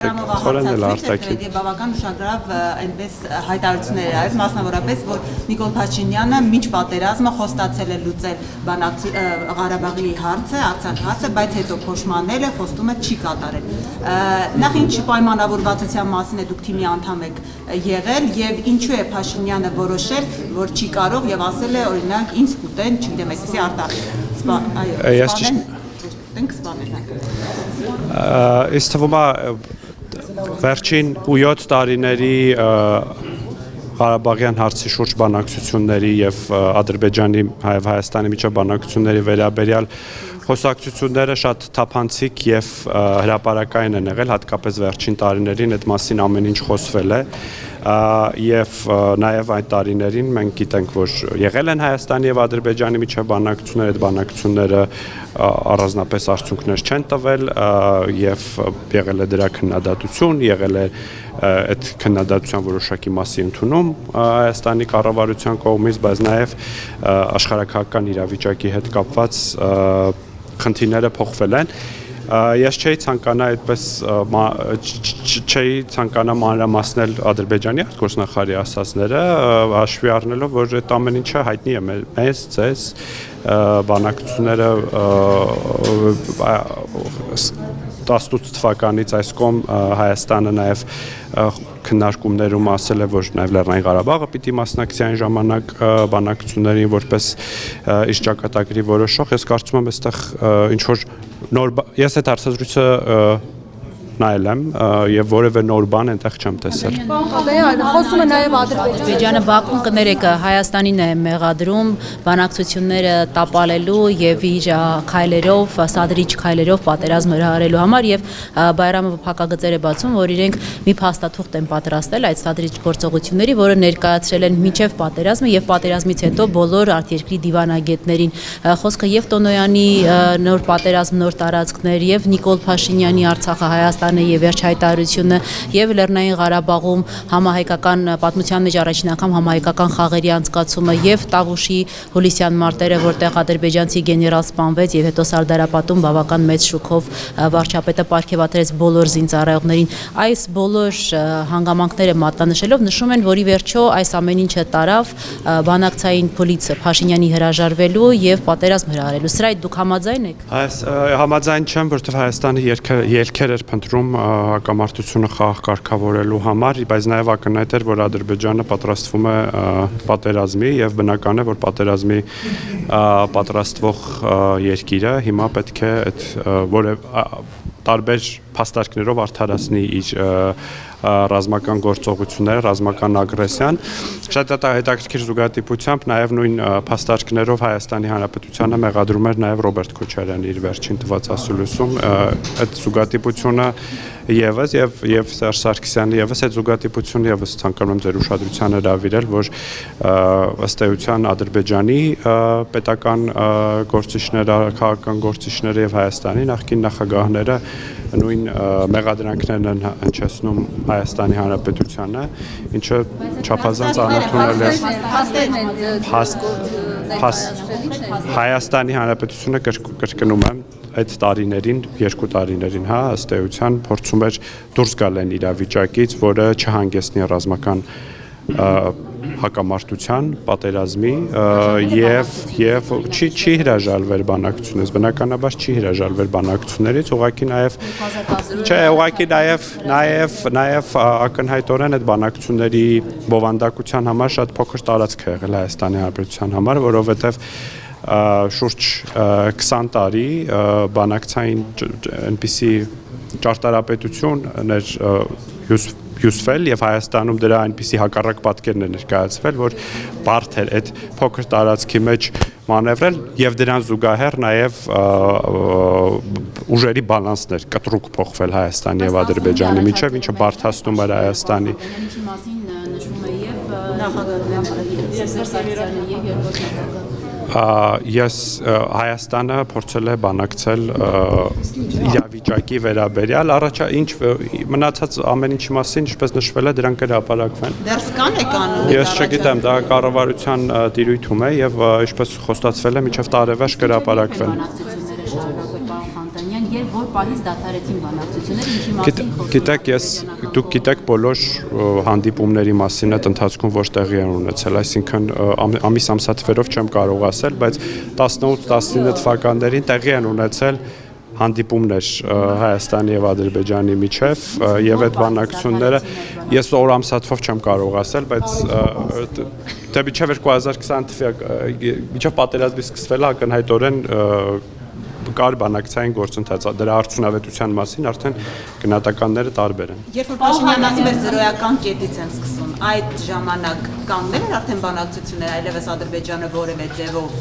Խորանել արտաքին։ Բավական ուշագրավ այնպես հայտարարություններ արել, մասնավորապես, որ Նիկոլ Փաշինյանը մինչ պատերազմը խոստացել է լուծել Ղարաբաղի հարցը, Արցախի հարցը, բայց հետո փոշմանել է, խոստումը չի կատարել։ Նախ ինչ պայմանավորվածության մասին է դուք թիմի անդամ եք եղել եւ ինչու է Փաշինյանը որոշել, որ չի կարող եւ ասել է օրինակ ինձ կուտեն, չգիտեմ, այսպեսի արտահայտել։ Ես թվում է վերջին 7 տարիների Ղարաբաղյան հարցի շուրջ բանակցությունների եւ Ադրբեջանի եւ Հայաստանի միջև բանակցությունների վերաբերյալ խոսակցությունները շատ թափանցիկ եւ հրապարակային են եղել, հատկապես վերջին տարիներին այդ մասին ամեն ինչ խոսվել է եւ նաեւ այդ տարիներին մենք գիտենք, որ եղել են Հայաստանի եւ Ադրբեջանի միջև բանակցություններ, այդ բանակցությունները առանձնապես արդյունքներ չեն տվել եւ եղել է դրա քննադատություն, եղել է այդ քննադատության որոշակի մասի ընդունում Հայաստանի կառավարության կողմից, բայց նաեւ աշխարհակահաղական իրավիճակի հետ կապված խնդիրները փոխվել են։ Ես չէի ցանկանա այդպես չէի ցանկանա մանրամասնել Ադրբեջանի արտգործնախարարի ասածները, հաշվի առնելով, որ այդ ամեն ինչը հայտնի է մեզ, ձեզ, բանակցությունները 18 թվականից այս կողմ Հայաստանը նաև քննարկումներում ասել է, որ նաև Լեռնային Ղարաբաղը պիտի մասնակցի այն ժամանակ բանակցություններին որպես իր ճակատագրի որոշող։ Ես կարծում եմ, այստեղ ինչ որ նոր ես այդ հարցազրույցը նայել եմ եւ որևէ նոր բան այնտեղ չեմ տեսել։ Խոսում է նաեւ Ադրբեջանը Բաքուն կներեք Հայաստանին է մեղադրում բանակցությունները տապալելու եւ իր քայլերով, սադրիչ քայլերով պատերազմը հրահարելու համար եւ Բայրամը փակագծեր է բացում, որ իրենք մի փաստաթուղթ են պատրաստել այդ սադրիչ գործողությունների, որը ներկայացրել են մինչեւ պատերազմը եւ պատերազմից հետո բոլոր արտերկրի դիվանագետներին։ Խոսքը եւ Տոնոյանի նոր պատերազմ, նոր տարածքներ եւ Նիկոլ Փաշինյանի Արցախը Հայաստան եւ վերջ հայտարարությունը եւ Լեռնային Ղարաբաղում համահայկական պատմության մեջ առաջին անգամ համահայկական խաղերի անցկացումը եւ Տավուշի հուլիսյան մարտերը, որտեղ ադրբեջանցի գեներալ սպանվեց եւ հետո Սարդարապատում բավական մեծ շուկով վարչապետը պարգևատրեց բոլոր զինծառայողներին։ Այս բոլոր հանգամանքները մատնանշելով նշում են, որ ի վերջո այս ամեն ինչը տարավ բանակցային փուլից Փաշինյանի հրաժարվելու եւ պատերազմ հրահարելու։ Սրա հետ դուք համաձայն եք։ Համաձայն չեմ, որովհետեւ Հայաստանը երկեր էր փնտրում հակամարտությունը խաղ կարգավորելու համար, բայց նաև ակնհայտ էր, որ Ադրբեջանը պատրաստվում է պատերազմի եւ բնական է, որ պատերազմի պատրաստվող երկիրը հիմա պետք է այդ որը տարբեր փաստարկներով արդարացնի իր ռազմական գործողությունները, ռազմական ագրեսիան։ Շատ հետաքրքիր զուգադիպությամբ նաև նույն փաստարկներով Հայաստանի Հանրապետությանը մեղադրում էր նաև Ռոբերտ Քոչարյանը իր վերջին տված ասուլիսում։ Այդ զուգադիպությունը եւս եւ Սերժ Սարգսյանը եւս այդ զուգադիպությունը եւս ցանկանում եմ ձեր ուշադրությանը հրավիրել, որ ըստ էության Ադրբեջանի պետական գործիչները, քաղաքական գործիչները եւ Հայաստանի նախկին նախագահները նույն մեղադրանքներն են հնչեցնում Հայաստանի Հանրապետությանը, ինչը չափազանց անընդունել է Հայաստանի Հանրապետությունը կրկնում եմ այդ տարիներին, 2 տարիներին, ըստ էության փորձում էր դուրս գալ այն իրավիճակից, որը չհանգեցնի ռազմական հակամարտության, պատերազմի եւ չի հրաժարվել բանակցությունից, բնականաբար չի հրաժարվել բանակցություններից, ուղղակի նաեւ ակնհայտորեն այդ բանակցությունների բովանդակության համար շատ փոքր տարածք է եղել Հայաստանի Հանրապետության համար, որովհետեւ շուրջ 20 տարի բանակցային այնպիսի ճարտարապետություն էր հյուսվել եւ Հայաստանում դրա այնպիսի հակառակ պատկերն է ներկայացվել, որ բարդ էր այդ փոքր տարածքի մեջ մանևրել եւ դրան զուգահեռ նաեւ ուժերի բալանսներ կտրուկ փոխվել Հայաստանի եւ Ադրբեջանի միջեւ, ինչը բարդացնում էր Հայաստանի Ես Հայաստանը փորձել է բանակցել իրավիճակի վերաբերյալ, ինչ մնացած ամեն ինչի մասին, ինչպես նշվել է, դրանք հրապարակվեն։ Դեռ կան եկան։ Ես չգիտեմ, դա կառավարության դիրույթում է եւ ինչպես խոստացվել է, մինչեւ տարեվերջ կհրապարակվեն։ որ պահից դադարեցին բանակցությունները, ինչի մասին խոսում Գիտեք, դուք գիտեք բոլոր հանդիպումների մասին այդ ընթացքում ոչ տեղի են ունեցել, այսինքն ամիսամսաթվերով չեմ կարող ասել, բայց 18-19 թվականներին տեղի են ունեցել հանդիպումներ Հայաստանի եւ Ադրբեջանի միջև եւ այդ բանակցությունները ես օրամսաթվով չեմ կարող ասել, բայց դե միջև 2020 թվականի միջև պատերազմի սկսվելը ակնհայտորեն կար բանակցային գործընթաց, դրա արդյունավետության մասին արդեն գնահատականները տարբեր են։ Երբ որ Փաշինյանն ասում էր զրոյական կետից են սկսում, այդ ժամանակ կաններ էր արդեն բանակցություններ, այլևս Ադրբեջանը որևէ ձևով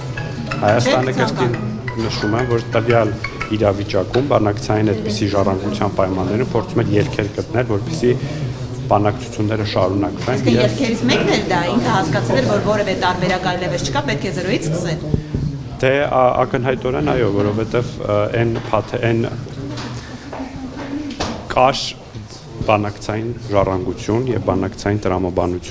Հայաստանը կրկին նշում է, որ տվյալ իրավիճակում բանակցային այդպիսի ժառանգության պայմաններում փորձում են ելքեր գտնել, որպեսզի բանակցությունները շարունակվեն։ Իսկ ելքերից մեկն էլ դա ինքը հասկացել էր, որ որևէ տարբերակ այլևս չկա, պետք է զրոյից սկսել։ Դե ակնհայտորեն այո, որովհետև այն կար բանակցային ժառանգություն եւ բանակցային տրամաբանություն